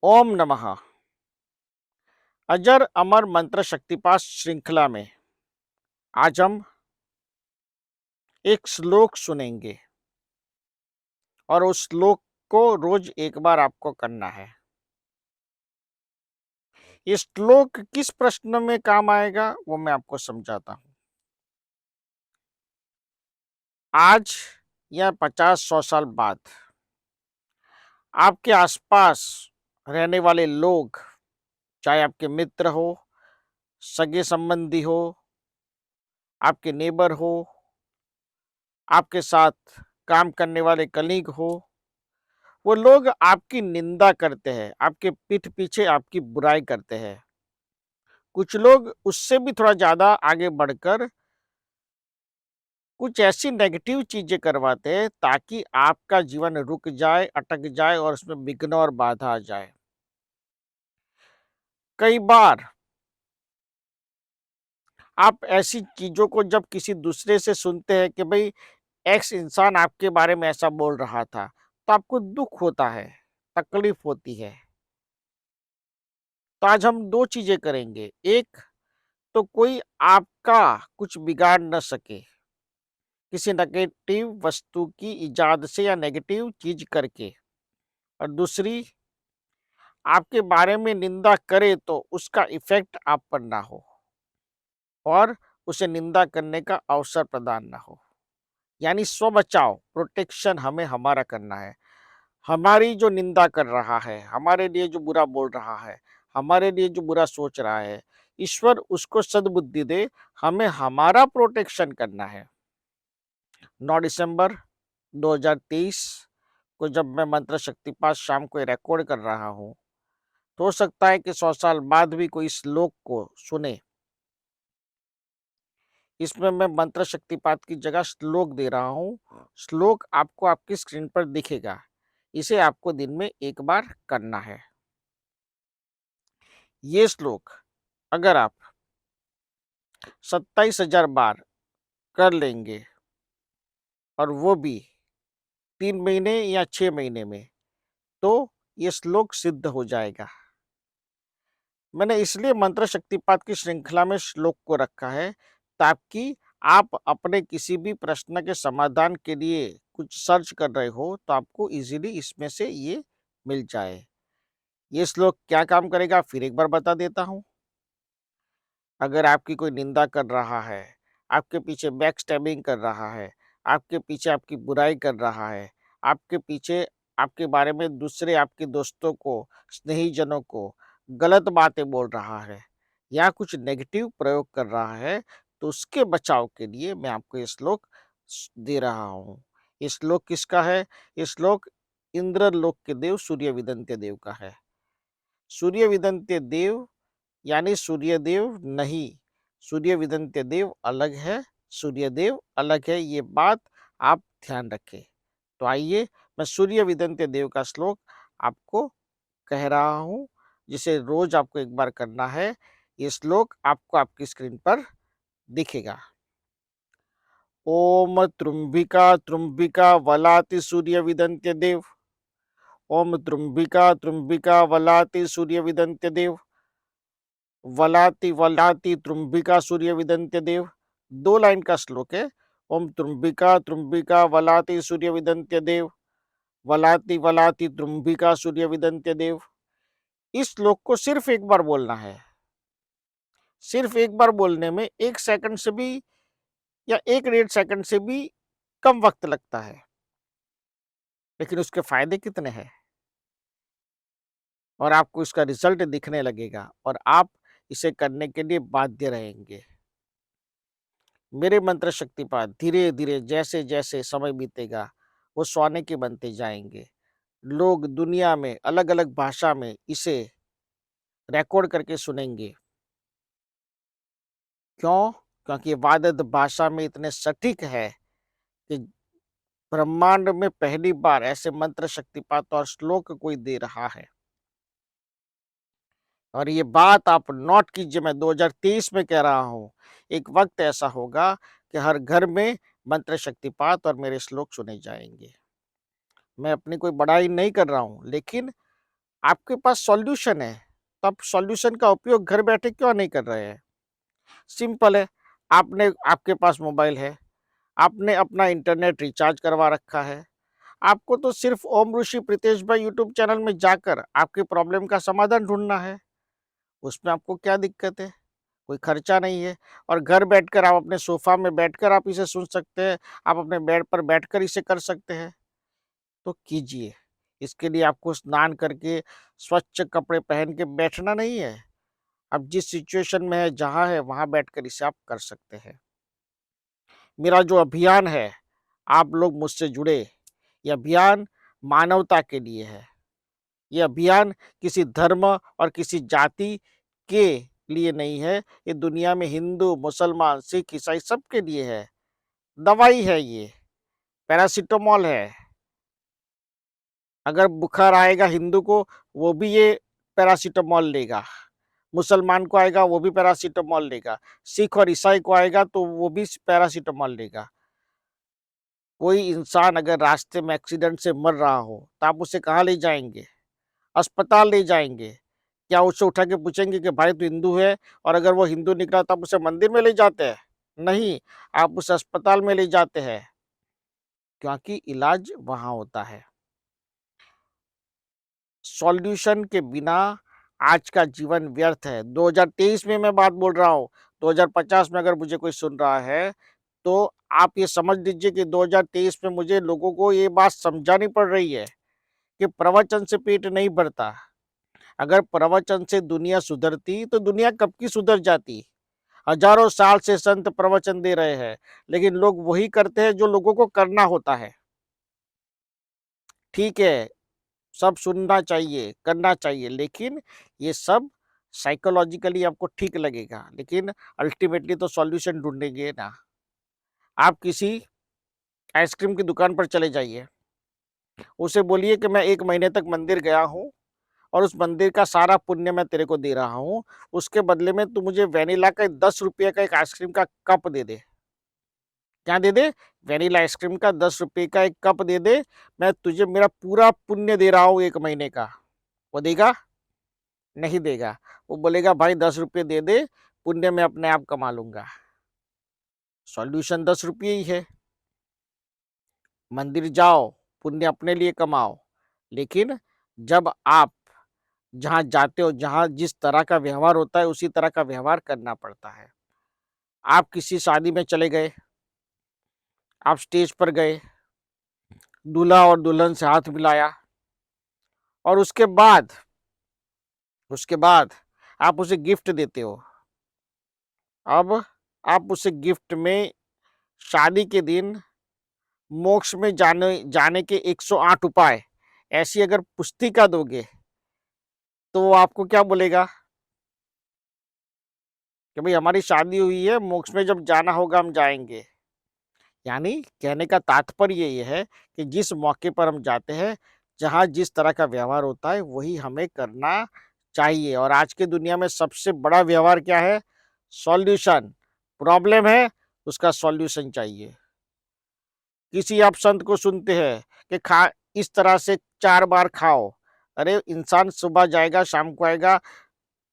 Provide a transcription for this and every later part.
ओम नमः। अजर अमर मंत्र शक्तिपात श्रृंखला में आज हम एक श्लोक सुनेंगे और उस श्लोक को रोज एक बार आपको करना है। ये श्लोक किस प्रश्न में काम आएगा वो मैं आपको समझाता हूँ। आज या 50-100 साल बाद आपके आसपास रहने वाले लोग, चाहे आपके मित्र हो, सगे संबंधी हो, आपके नेबर हो, आपके साथ काम करने वाले कलीग हो, वो लोग आपकी निंदा करते हैं, आपके पीठ पीछे आपकी बुराई करते हैं। कुछ लोग उससे भी थोड़ा ज़्यादा आगे बढ़कर कुछ ऐसी नेगेटिव चीज़ें करवाते हैं ताकि आपका जीवन रुक जाए, अटक जाए और उसमें विघ्न और बाधा आ जाए। कई बार आप ऐसी चीज़ों को जब किसी दूसरे से सुनते हैं कि भई एक्स इंसान आपके बारे में ऐसा बोल रहा था, तो आपको दुःख होता है, तकलीफ होती है। तो आज हम 2 चीज़ें करेंगे। एक तो कोई आपका कुछ बिगाड़ न सके, किसी नेगेटिव वस्तु की इजाद से या नेगेटिव चीज करके। और दूसरी, आपके बारे में निंदा करे तो उसका इफेक्ट आप पर ना हो और उसे निंदा करने का अवसर प्रदान ना हो। यानी स्व बचाव, प्रोटेक्शन हमें हमारा करना है। हमारी जो निंदा कर रहा है, हमारे लिए जो बुरा बोल रहा है, हमारे लिए जो बुरा सोच रहा है, ईश्वर उसको सद्बुद्धि दे, हमें हमारा प्रोटेक्शन करना है। 9 दिसंबर 2023 को जब मैं मंत्र शक्तिपात शाम को रिकॉर्ड कर रहा हूँ, तो हो सकता है कि 100 साल बाद भी कोई इस श्लोक को सुने। इसमें मैं मंत्र शक्तिपात की जगह श्लोक दे रहा हूँ। श्लोक आपको आपकी स्क्रीन पर दिखेगा। इसे आपको दिन में एक बार करना है। ये श्लोक अगर आप 27,000 बार कर लेंगे और वो भी 3 महीने या 6 महीने में, तो ये श्लोक सिद्ध हो जाएगा। मैंने इसलिए मंत्र शक्तिपात की श्रृंखला में श्लोक को रखा है ताकि आप अपने किसी भी प्रश्न के समाधान के लिए कुछ सर्च कर रहे हो तो आपको इजीली इसमें से ये मिल जाए। ये श्लोक क्या काम करेगा फिर एक बार बता देता हूँ। अगर आपकी कोई निंदा कर रहा है, आपके पीछे बैक स्टैबिंग कर रहा है, आपके पीछे आपकी बुराई कर रहा है, आपके पीछे आपके बारे में दूसरे आपके दोस्तों को, स्नेहीजनों को गलत बातें बोल रहा है या कुछ नेगेटिव प्रयोग कर रहा है, तो उसके बचाव के लिए मैं आपको ये श्लोक दे रहा हूँ। ये श्लोक किसका है? ये श्लोक इंद्र लोक के देव सूर्य विदंत्य देव का है। सूर्य विदंत्य देव यानी सूर्यदेव नहीं, सूर्य विदंत्य देव अलग है, सूर्यदेव अलग है, ये बात आप ध्यान रखें। तो आइए मैं सूर्य विदंत्य देव का श्लोक आपको कह रहा हूँ, जिसे रोज आपको एक बार करना है। ये श्लोक आपको आपकी स्क्रीन पर दिखेगा। ओम त्रुंबिका त्रुंबिका वलाति सूर्य विदंत्य देव। ओम त्रुंबिका त्रुंबिका वलाति सूर्य विदंत्य देव। वलाति वलाति त्रुंबिका सूर्य विदंत्य देव। 2 लाइन का श्लोक है। ओम त्रुंबिका त्रुंबिका वलाति सूर्य विदंत्य देव। वलाति वलाति त्रुंबिका सूर्य विदंत्य देव। इस श्लोक को सिर्फ एक बार बोलना है। सिर्फ एक बार बोलने में 1 सेकंड से भी या 1 डेढ़ सेकंड से भी कम वक्त लगता है, लेकिन उसके फायदे कितने हैं और आपको इसका रिजल्ट दिखने लगेगा और आप इसे करने के लिए बाध्य रहेंगे। मेरे मंत्र शक्तिपात धीरे धीरे जैसे जैसे समय बीतेगा वो सोने के बनते जाएंगे। लोग दुनिया में अलग अलग भाषा में इसे रिकॉर्ड करके सुनेंगे। क्यों? क्योंकि वादद भाषा में इतने सटीक है कि ब्रह्मांड में पहली बार ऐसे मंत्र शक्तिपात और श्लोक कोई दे रहा है। और ये बात आप नोट कीजिए, मैं 2023 में कह रहा हूँ। एक वक्त ऐसा होगा कि हर घर में मंत्र शक्तिपात और मेरे श्लोक सुने जाएंगे। मैं अपनी कोई बड़ाई नहीं कर रहा हूँ, लेकिन आपके पास सॉल्यूशन है, तो आप सॉल्यूशन का उपयोग घर बैठे क्यों नहीं कर रहे हैं? सिंपल है, आपने आपके पास मोबाइल है, आपने अपना इंटरनेट रिचार्ज करवा रखा है, आपको तो सिर्फ ओम ऋषि प्रीतेश भाई यूट्यूब चैनल में जाकर आपकी प्रॉब्लम का समाधान ढूँढना है। उसमें आपको क्या दिक्कत है? कोई खर्चा नहीं है और घर बैठकर आप अपने सोफ़ा में बैठकर आप इसे सुन सकते हैं, आप अपने बेड पर बैठकर इसे कर सकते हैं, तो कीजिए। इसके लिए आपको स्नान करके स्वच्छ कपड़े पहन के बैठना नहीं है। अब जिस सिचुएशन में है, जहाँ है, वहाँ बैठकर इसे आप कर सकते हैं। मेरा जो अभियान है, आप लोग मुझसे जुड़े, ये अभियान मानवता के लिए है। ये अभियान किसी धर्म और किसी जाति के लिए नहीं है, ये दुनिया में हिंदू, मुसलमान, सिख, ईसाई सबके लिए है। दवाई है ये, पैरासिटामॉल है। अगर बुखार आएगा हिंदू को, वो भी ये पैरासिटामॉल लेगा। मुसलमान को आएगा, वो भी पैरासिटामॉल लेगा। सिख और ईसाई को आएगा, तो वो भी पैरासिटामॉल लेगा। कोई इंसान अगर रास्ते में एक्सीडेंट से मर रहा हो, तो आप उसे कहाँ ले जाएँगे? अस्पताल ले जाएँगे। क्या उसे उठा के पूछेंगे कि भाई तू हिंदू है? और अगर वो हिंदू निकला तो आप उसे मंदिर में ले जाते हैं? नहीं, आप उसे अस्पताल में ले जाते हैं, क्योंकि इलाज वहाँ होता है। सॉल्यूशन के बिना आज का जीवन व्यर्थ है। 2023 में मैं बात बोल रहा हूँ, 2050 में अगर मुझे कोई सुन रहा है, तो आप ये समझ लीजिए कि 2023 में मुझे लोगों को ये बात समझानी पड़ रही है कि प्रवचन से पेट नहीं भरता। अगर प्रवचन से दुनिया सुधरती, तो दुनिया कब की सुधर जाती। हजारों साल से संत प्रवचन दे रहे हैं, लेकिन लोग वही करते हैं जो लोगों को करना होता है। ठीक है, सब सुनना चाहिए, करना चाहिए, लेकिन ये सब साइकोलॉजिकली आपको ठीक लगेगा, लेकिन अल्टीमेटली तो सॉल्यूशन ढूंढेंगे ना। आप किसी आइसक्रीम की दुकान पर चले जाइए, उसे बोलिए कि मैं 1 महीने तक मंदिर गया हूँ और उस मंदिर का सारा पुण्य मैं तेरे को दे रहा हूँ, उसके बदले में तू मुझे वेनिला का 10 रुपये का एक आइसक्रीम का कप दे दे। क्या दे दे? वेनिला आइसक्रीम का 10 रुपये का एक कप दे दे, मैं तुझे मेरा पूरा पुण्य दे रहा हूँ 1 महीने का। वो देगा? नहीं देगा। वो बोलेगा भाई 10 रुपये दे दे, पुण्य मैं अपने आप कमा लूंगा। सॉल्यूशन 10 रुपये ही है। मंदिर जाओ, पुण्य अपने लिए कमाओ, लेकिन जब आप जहाँ जाते हो, जहाँ जिस तरह का व्यवहार होता है, उसी तरह का व्यवहार करना पड़ता है। आप किसी शादी में चले गए, आप स्टेज पर गए, दूल्हा और दुल्हन से हाथ मिलाया और उसके बाद आप उसे गिफ्ट देते हो। अब आप उसे गिफ्ट में शादी के दिन मोक्ष में जाने जाने के 108 उपाय ऐसी अगर पुस्तिका दोगे, तो वो आपको क्या बोलेगा कि भाई हमारी शादी हुई है, मोक्ष में जब जाना होगा हम जाएंगे। यानी कहने का तात्पर्य ये है कि जिस मौके पर हम जाते हैं, जहाँ जिस तरह का व्यवहार होता है, वही हमें करना चाहिए। और आज की दुनिया में सबसे बड़ा व्यवहार क्या है? सॉल्यूशन। प्रॉब्लम है, उसका सॉल्यूशन चाहिए। किसी आप संत को सुनते हैं कि खा इस तरह से 4 बार खाओ। अरे इंसान सुबह जाएगा, शाम को आएगा,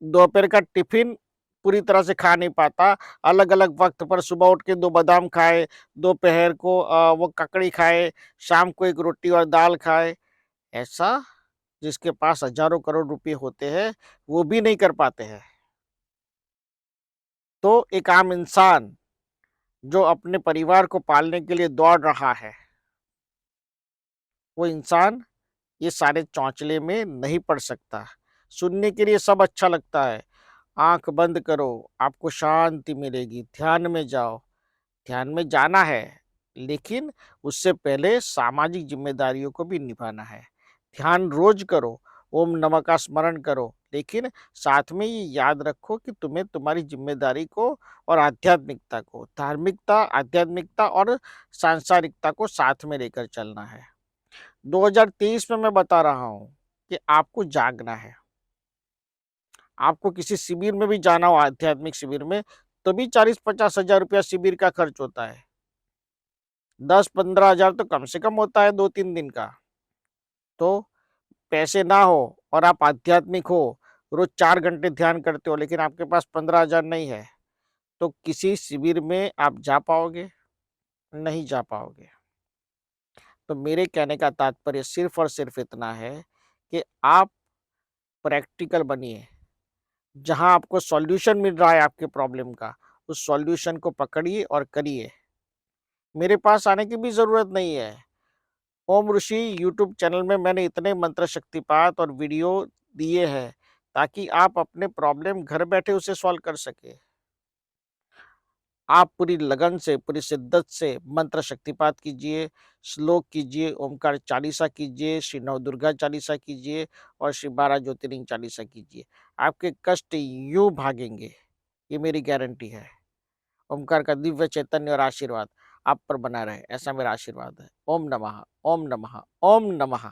दोपहर का टिफिन पूरी तरह से खा नहीं पाता। अलग अलग वक्त पर सुबह उठ के 2 बादाम खाए, दोपहर को वो ककड़ी खाए, शाम को एक रोटी और दाल खाए। ऐसा जिसके पास हजारों करोड़ रुपए होते हैं, वो भी नहीं कर पाते हैं। तो एक आम इंसान जो अपने परिवार को पालने के लिए दौड़ रहा है, वो इंसान ये सारे चौंचले में नहीं पड़ सकता। सुनने के लिए सब अच्छा लगता है। आंख बंद करो, आपको शांति मिलेगी, ध्यान में जाओ। ध्यान में जाना है, लेकिन उससे पहले सामाजिक जिम्मेदारियों को भी निभाना है। ध्यान रोज करो, ओम नमः का स्मरण करो, लेकिन साथ में ये याद रखो कि तुम्हें तुम्हारी जिम्मेदारी को और आध्यात्मिकता को, धार्मिकता, आध्यात्मिकता और सांसारिकता को साथ में लेकर चलना है। 2023 में मैं बता रहा हूँ कि आपको जागना है। आपको किसी शिविर में भी जाना हो, आध्यात्मिक शिविर में, तो भी 40-50 हजार रुपया शिविर का खर्च होता है। 10-15 हजार तो कम से कम होता है 2-3 दिन का। तो पैसे ना हो, और आप आध्यात्मिक हो, रोज़ 4 घंटे ध्यान करते हो, लेकिन आपके पास 15,000 नहीं है, तो किसी शिविर में आप जा पाओगे? नहीं जा पाओगे। तो मेरे कहने का तात्पर्य सिर्फ़ और सिर्फ़ इतना है कि आप प्रैक्टिकल बनिए। जहाँ आपको सॉल्यूशन मिल रहा है आपके प्रॉब्लम का, उस सॉल्यूशन को पकड़िए और करिए। मेरे पास आने की भी ज़रूरत नहीं है। ओम ऋषि यूट्यूब चैनल में मैंने इतने मंत्र शक्तिपात और वीडियो दिए हैं, ताकि आप अपने प्रॉब्लम घर बैठे उसे सॉल्व कर सकें। आप पूरी लगन से, पूरी शिद्दत से मंत्र शक्तिपात कीजिए, श्लोक कीजिए, ओमकार चालीसा कीजिए, श्री नवदुर्गा चालीसा कीजिए और श्री 12 ज्योतिर्लिंग चालीसा कीजिए। आपके कष्ट यूँ भागेंगे, ये मेरी गारंटी है। ओमकार का दिव्य चैतन्य और आशीर्वाद आप पर बना रहे, ऐसा मेरा आशीर्वाद है। ओम नमः, ओम नमः, ओम नमः।